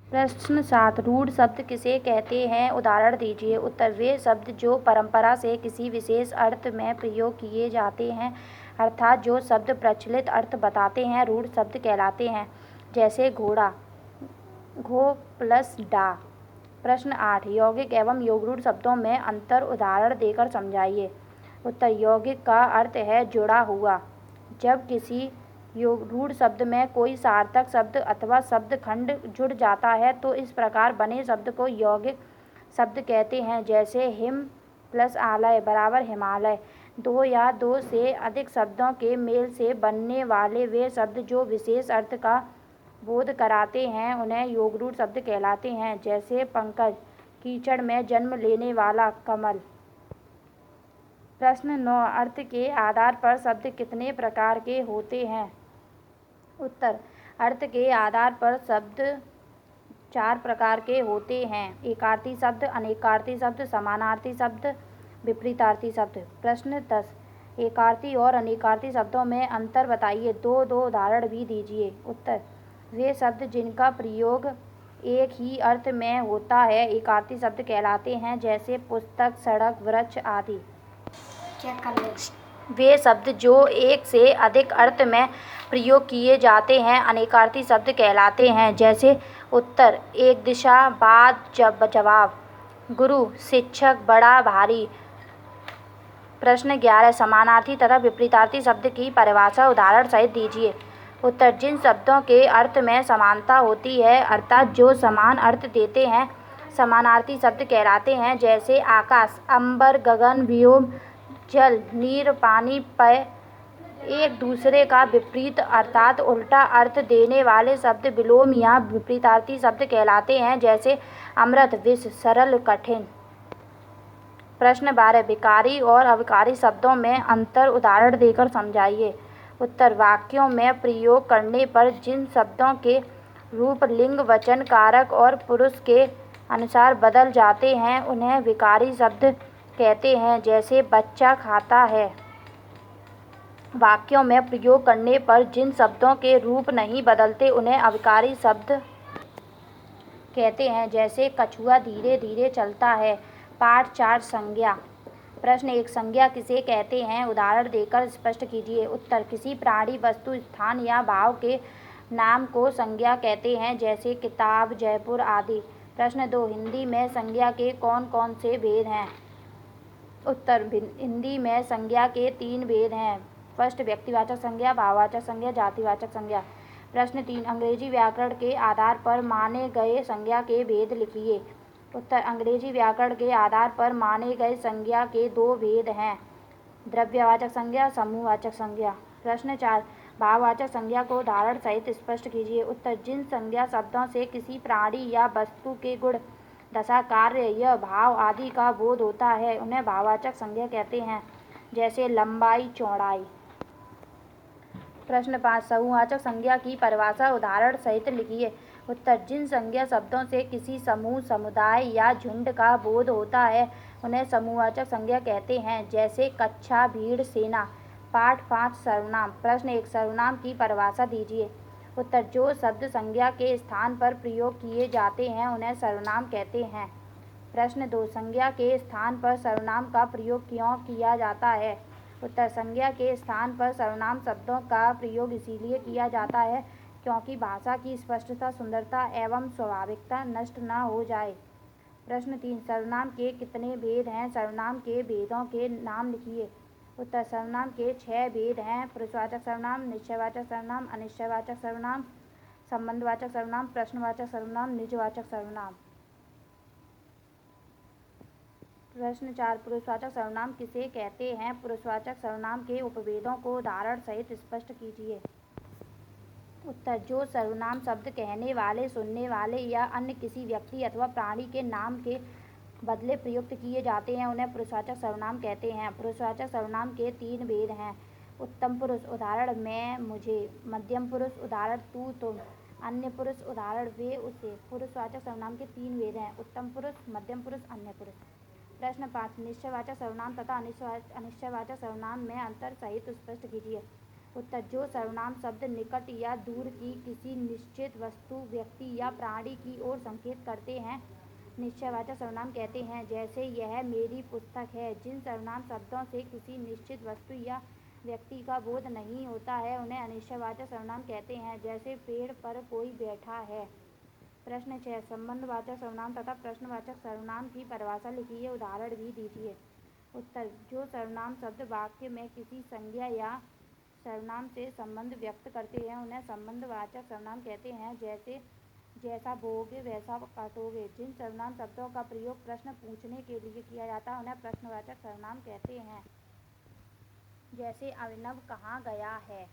प्रश्न 7, रूढ़ शब्द किसे कहते हैं, उदाहरण दीजिए। उत्तर, वे शब्द जो परंपरा से किसी विशेष अर्थ में प्रयोग किए जाते हैं, अर्थात जो शब्द प्रचलित अर्थ बताते हैं, रूढ़ शब्द कहलाते हैं। जैसे घोड़ा, घो प्लस डा। प्रश्न 8, यौगिक एवं योगरूढ़ शब्दों में अंतर, उदाहरण देकर समझाइए। उत्तर, यौगिक का अर्थ है जुड़ा हुआ। जब किसी रूढ़ शब्द में कोई सार्थक शब्द अथवा शब्द खंड जुड़ जाता है तो इस प्रकार बने शब्द को यौगिक शब्द कहते हैं। जैसे हिम प्लस आलय बराबर हिमालय। दो या दो से अधिक शब्दों के मेल से बनने वाले वे शब्द जो विशेष अर्थ का बोध कराते हैं उन्हें योगरूढ़ शब्द कहलाते हैं। जैसे पंकज, कीचड़ में जन्म लेने वाला कमल। प्रश्न 9, अर्थ के आधार पर शब्द कितने प्रकार के होते हैं। उत्तर, अर्थ के आधार पर शब्द 4 प्रकार के होते हैं। एकार्थी शब्द, अनेकार्थी शब्द, समानार्थी शब्द, विपरीतार्थी शब्द। प्रश्न 10, एकार्थी और अनेकार्थी शब्दों में अंतर बताइए। दो उदाहरण भी दीजिए। उत्तर, वे शब्द जिनका प्रयोग एक ही अर्थ में होता है एकार्थी शब्द कहलाते हैं। जैसे पुस्तक, सड़क, वृक्ष आदि। वे शब्द जो एक से अधिक अर्थ में प्रयोग किए जाते हैं अनेकार्थी शब्द कहलाते हैं। जैसे उत्तर, एक दिशा, बाद, जवाब, गुरु, शिक्षक, बड़ा, भारी। प्रश्न 11, समानार्थी तथा विपरीतार्थी शब्द की परिभाषा उदाहरण सहित दीजिए। उत्तर, जिन शब्दों के अर्थ में समानता होती है अर्थात जो समान अर्थ देते हैं समानार्थी शब्द कहलाते हैं। जैसे आकाश, अंबर, गगन, व्योम, जल, नीर, पानी, पेय। एक दूसरे का विपरीत अर्थात उल्टा अर्थ देने वाले शब्द विलोम या विपरीतार्थी शब्द कहलाते हैं। जैसे अमृत, विष, सरल, कठिन। प्रश्न 12, विकारी और अविकारी शब्दों में अंतर, उदाहरण देकर समझाइए। उत्तर, वाक्यों में प्रयोग करने पर जिन शब्दों के रूप लिंग, वचन, कारक और पुरुष के अनुसार बदल जाते हैं उन्हें विकारी शब्द कहते हैं। जैसे बच्चा खाता है। वाक्यों में प्रयोग करने पर जिन शब्दों के रूप नहीं बदलते उन्हें अविकारी शब्द कहते हैं। जैसे कछुआ धीरे धीरे चलता है। पाठ 4, संज्ञा। प्रश्न 1, संज्ञा किसे कहते हैं, उदाहरण देकर स्पष्ट कीजिए। उत्तर, किसी प्राणी, वस्तु, स्थान या भाव के नाम को संज्ञा कहते हैं। जैसे किताब, जयपुर आदि। प्रश्न 2, हिंदी में संज्ञा के कौन कौन से भेद हैं। उत्तर, हिंदी में संज्ञा के 3 भेद हैं। फर्स्ट, व्यक्तिवाचक संज्ञा, भाववाचक संज्ञा, जातिवाचक संज्ञा। प्रश्न 3, अंग्रेजी व्याकरण के आधार पर माने गए संज्ञा के भेद लिखिए। उत्तर, अंग्रेजी व्याकरण के आधार पर माने गए संज्ञा के 2 भेद हैं, द्रव्यवाचक संज्ञा, समूहवाचक संज्ञा। प्रश्न 4, भाववाचक संज्ञा को उदाहरण सहित स्पष्ट कीजिए। उत्तर, जिन संज्ञा शब्दों से किसी प्राणी या वस्तु के गुण, दशा, कार्य या भाव आदि का बोध होता है उन्हें भाववाचक संज्ञा कहते हैं। जैसे लंबाई, चौड़ाई। प्रश्न 5, समूहवाचक संज्ञा की परिभाषा उदाहरण सहित लिखिए। उत्तर, जिन संज्ञा शब्दों से किसी समूह, समुदाय या झुंड का बोध होता है उन्हें समूहवाचक संज्ञा कहते हैं। जैसे कक्षा, भीड़, सेना। पाठ 5, सर्वनाम। प्रश्न 1, सर्वनाम की परिभाषा दीजिए। उत्तर, जो शब्द संज्ञा के स्थान पर प्रयोग किए जाते हैं उन्हें सर्वनाम कहते हैं। प्रश्न 2, संज्ञा के स्थान पर सर्वनाम का प्रयोग क्यों किया जाता है। उत्तर, संज्ञा के स्थान पर सर्वनाम शब्दों का प्रयोग इसीलिए किया जाता है क्योंकि भाषा की स्पष्टता, सुंदरता एवं स्वाभाविकता नष्ट न हो जाए। प्रश्न 3, सर्वनाम के कितने भेद हैं, सर्वनाम के भेदों के नाम लिखिए। उत्तर, सर्वनाम के 6 भेद हैं, पुरुषवाचक सर्वनाम, निश्चयवाचक सर्वनाम, अनिश्चयवाचक सर्वनाम, संबंधवाचक सर्वनाम, प्रश्नवाचक सर्वनाम, निजवाचक सर्वनाम। प्रश्न 4, पुरुषवाचक सर्वनाम किसे कहते हैं, पुरुषवाचक सर्वनाम के उपभेदों को उदाहरण सहित स्पष्ट कीजिए। उत्तर, जो सर्वनाम शब्द कहने वाले, सुनने वाले या अन्य किसी व्यक्ति अथवा प्राणी के नाम के बदले प्रयुक्त किए जाते हैं उन्हें पुरुषवाचक सर्वनाम कहते हैं। पुरुषवाचक सर्वनाम के 3 भेद हैं, उत्तम पुरुष, उदाहरण मैं, मुझे, मध्यम पुरुष, उदाहरण तू, तुम, अन्य पुरुष, उदाहरण वे, उसे। पुरुषवाचक सर्वनाम के 3 भेद हैं, उत्तम पुरुष, मध्यम पुरुष, अन्य पुरुष। प्रश्न 5, निश्चयवाचक सर्वनाम तथा अनिश्चयवाचक सर्वनाम में अंतर सहित स्पष्ट कीजिए। उत्तर जो सर्वनाम शब्द निकट या दूर की किसी निश्चित वस्तु, व्यक्ति या प्राणी की ओर संकेत करते हैं निश्चयवाचक सर्वनाम कहते हैं। जैसे यह मेरी पुस्तक है। जिन सर्वनाम शब्दों से किसी निश्चित वस्तु या व्यक्ति का बोध नहीं होता है उन्हें अनिश्चयवाचक सर्वनाम कहते हैं। जैसे पेड़ पर कोई बैठा है। प्रश्न 6 संबंधवाचक सर्वनाम तथा प्रश्नवाचक सर्वनाम की परिभाषा लिखिए, उदाहरण भी दीजिए। उत्तर जो सर्वनाम शब्द वाक्य में किसी संज्ञा या सर्वनाम से संबंध व्यक्त करते हैं उन्हें संबंधवाचक सर्वनाम कहते हैं। जैसे जैसा बोओगे वैसा काटोगे। जिन सर्वनाम शब्दों का प्रयोग प्रश्न पूछने के लिए किया जाता है उन्हें प्रश्नवाचक सर्वनाम कहते हैं। जैसे अभिनव कहाँ गया है।